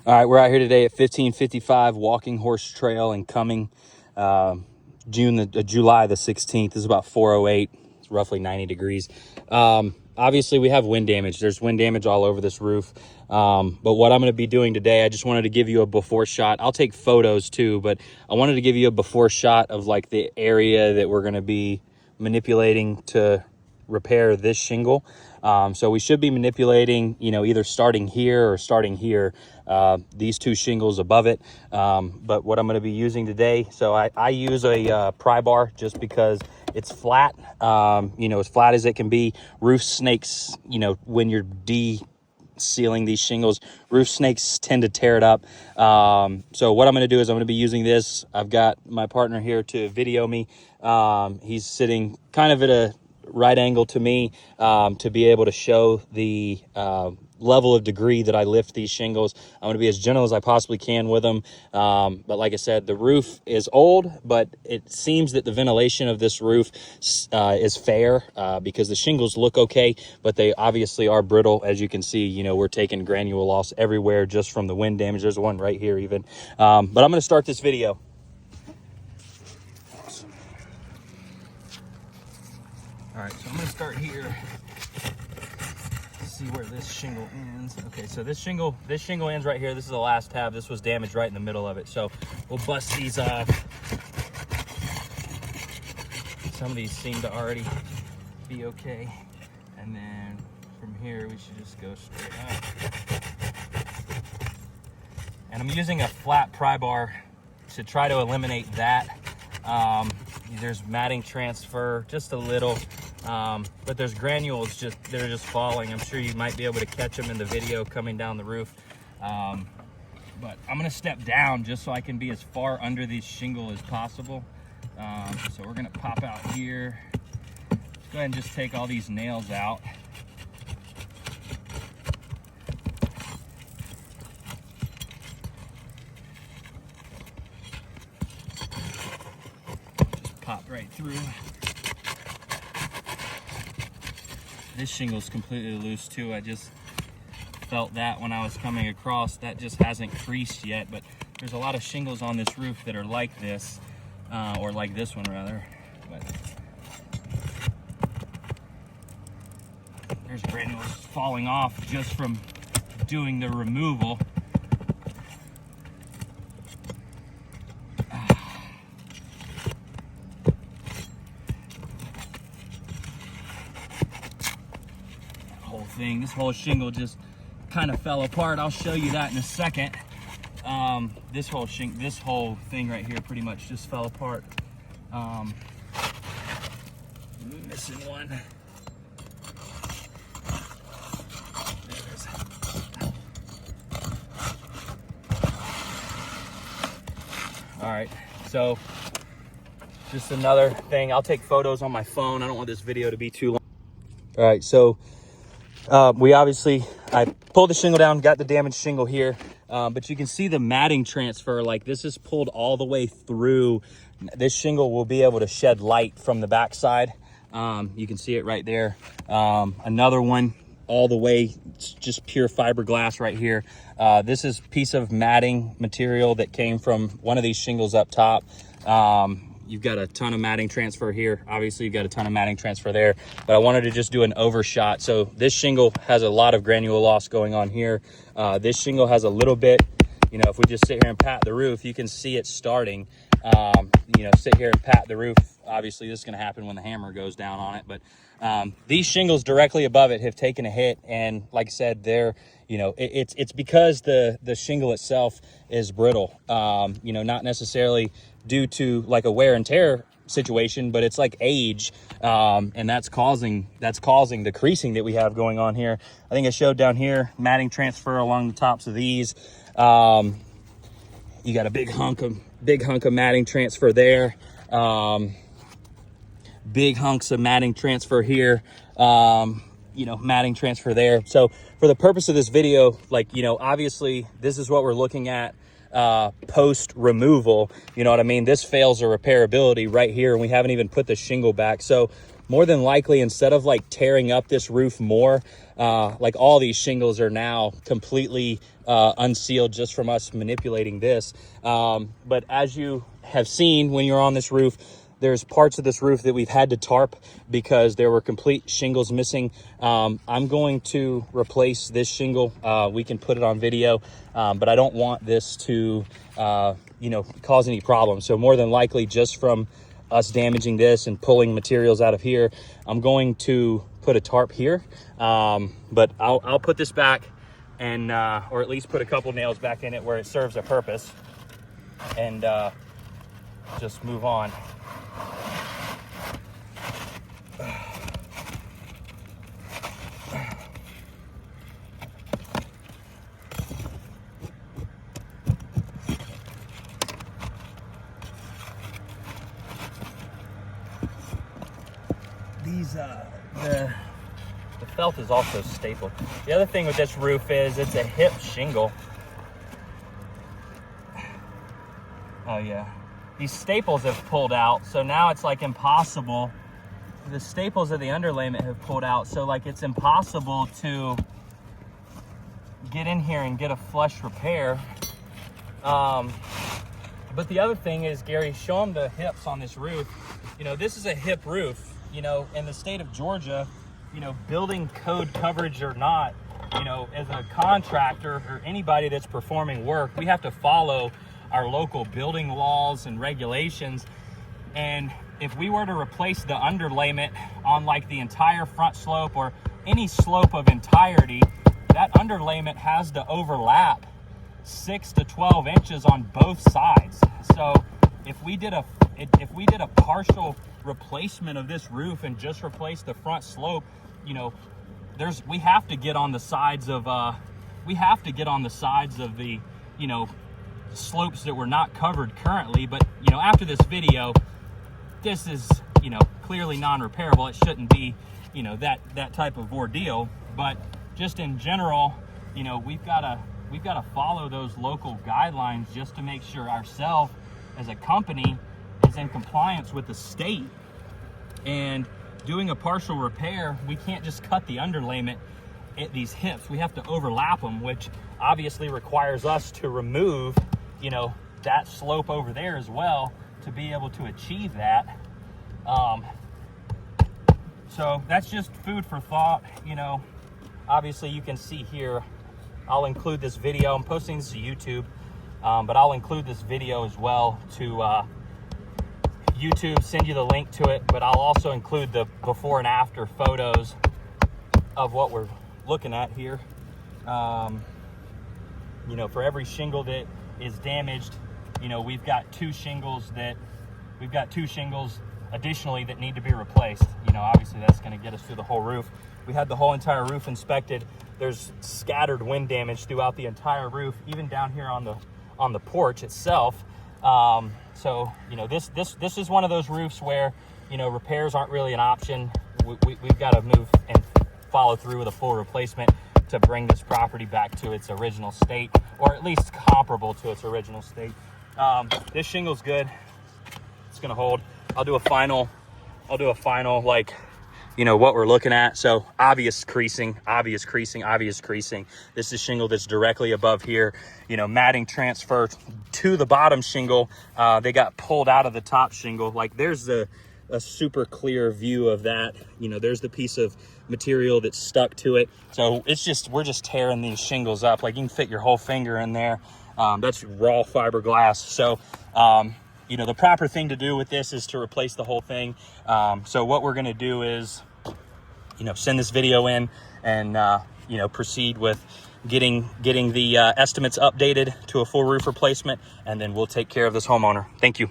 All right, we're out here today at 1555 Walking Horse Trail in Cumming, July the 16th. This is about 4:08. It's roughly 90 degrees. Obviously, we have wind damage. There's wind damage all over this roof. But what I'm going to be doing today, I just wanted to give you a before shot. I'll take photos too, but I wanted to give you a before shot of like the area that we're going to be manipulating to repair this shingle. So we should be manipulating, either starting here or starting here, these two shingles above it. But what I'm going to be using today, so I use a pry bar just because it's flat, as flat as it can be. Roof snakes, when you're sealing these shingles, roof snakes tend to tear it up. So what I'm going to do is I'm going to be using this. I've got my partner here to video me. He's sitting kind of at a right angle to me, to be able to show the level of degree that I lift these shingles. I'm going to be as gentle as I possibly can with them. But like I said, the roof is old, but it seems that the ventilation of this roof is fair, because the shingles look okay, but they obviously are brittle. As you can see, we're taking granule loss everywhere just from the wind damage. There's one right here even. But I'm going to start this video. All right, so I'm going to start here. See where this shingle ends. Okay, so this shingle ends right here. This is the last tab. This was damaged right in the middle of it. So we'll bust these off. Some of these seem to already be okay. And then from here, we should just go straight up. And I'm using a flat pry bar to try to eliminate that. There's matting transfer, just a little. But there's granules they're just falling. I'm sure you might be able to catch them in the video coming down the roof. But I'm gonna step down just so I can be as far under these shingle as possible. So we're gonna pop out here. Let's go ahead and just take all these nails out. Just pop right through. This shingle's completely loose too. I just felt that when I was coming across. That just hasn't creased yet, but there's a lot of shingles on this roof that are like this, or like this one rather. But there's granules falling off just from doing the removal. This whole shingle just kind of fell apart. I'll show you that in a second. This whole thing right here pretty much just fell apart. Missing one. There it is. All right, so just another thing. I'll take photos on my phone. I don't want this video to be too long. All right, so I pulled the shingle down, got the damaged shingle here, but you can see the matting transfer. Like, this is pulled all the way through. This shingle will be able to shed light from the backside. You can see it right there. Another one all the way, just pure fiberglass right here. This is a piece of matting material that came from one of these shingles up top. You've got a ton of matting transfer here. Obviously, you've got a ton of matting transfer there, but I wanted to just do an overshot. So this shingle has a lot of granule loss going on here. This shingle has a little bit. If we just sit here and pat the roof, you can see it starting. Sit here and pat the roof. Obviously, this is going to happen when the hammer goes down on it, but these shingles directly above it have taken a hit, and like I said, it's because the shingle itself is brittle. Not necessarily due to like a wear and tear situation, but it's like age, and that's causing the creasing that we have going on here. I think I showed down here matting transfer along the tops of these. You got a big hunk of matting transfer there. Big hunks of matting transfer here. Matting transfer there. So for the purpose of this video, obviously this is what we're looking at post removal. You know what I mean? This fails a repairability right here, and we haven't even put the shingle back. So more than likely, instead of like tearing up this roof more, like all these shingles are now completely unsealed just from us manipulating this. But as you have seen when you're on this roof, there's parts of this roof that we've had to tarp because there were complete shingles missing. I'm going to replace this shingle. We can put it on video, but I don't want this to, cause any problems. So more than likely, just from us damaging this and pulling materials out of here, I'm going to put a tarp here. But I'll put this back and, or at least put a couple nails back in it where it serves a purpose, and just move on. These the felt is also stapled. The other thing with this roof is it's a hip shingle. Oh yeah, these staples have pulled out, so now it's like impossible. The staples of the underlayment have pulled out, so like it's impossible to get in here and get a flush repair. But the other thing is, Gary, show them the hips on this roof. You know, this is a hip roof. You know, in the state of Georgia, you know, building code coverage or not, you know, as a contractor or anybody that's performing work, we have to follow our local building laws and regulations. And if we were to replace the underlayment on like the entire front slope or any slope of entirety, that underlayment has to overlap 6 to 12 inches on both sides. So if we did a partial replacement of this roof and just replace the front slope, you know, we have to get on the sides of the, you know, slopes that were not covered currently. But, you know, after this video, this is, you know, clearly non-repairable. It shouldn't be, you know, that type of ordeal. But just in general, you know, we've got to follow those local guidelines just to make sure ourselves as a company is in compliance with the state. And doing a partial repair, we can't just cut the underlayment at these hips. We have to overlap them, which obviously requires us to remove, you know, that slope over there as well to be able to achieve that. So that's just food for thought. You know, obviously you can see here, I'll include this video. I'm posting this to YouTube, but I'll include this video as well to YouTube, send you the link to it, but I'll also include the before and after photos of what we're looking at here. You know, for every shingle that is damaged, you know, we've got two shingles additionally that need to be replaced. You know, obviously that's going to get us through the whole roof. We had the whole entire roof inspected. There's scattered wind damage throughout the entire roof, even down here on the porch itself. So, you know, this is one of those roofs where, you know, repairs aren't really an option. We've got to move and follow through with a full replacement to bring this property back to its original state, or at least comparable to its original state. This shingle's good. It's gonna hold. I'll do a final like, you know, what we're looking at. So obvious creasing. This is shingle that's directly above here. You know, matting transfer to the bottom shingle. They got pulled out of the top shingle. Like there's a super clear view of that. You know, there's the piece of material that's stuck to it. So it's just, we're just tearing these shingles up. Like you can fit your whole finger in there. That's raw fiberglass. So, you know, the proper thing to do with this is to replace the whole thing. So what we're gonna do is, you know, send this video in and, you know, proceed with getting the estimates updated to a full roof replacement, and then we'll take care of this homeowner. Thank you.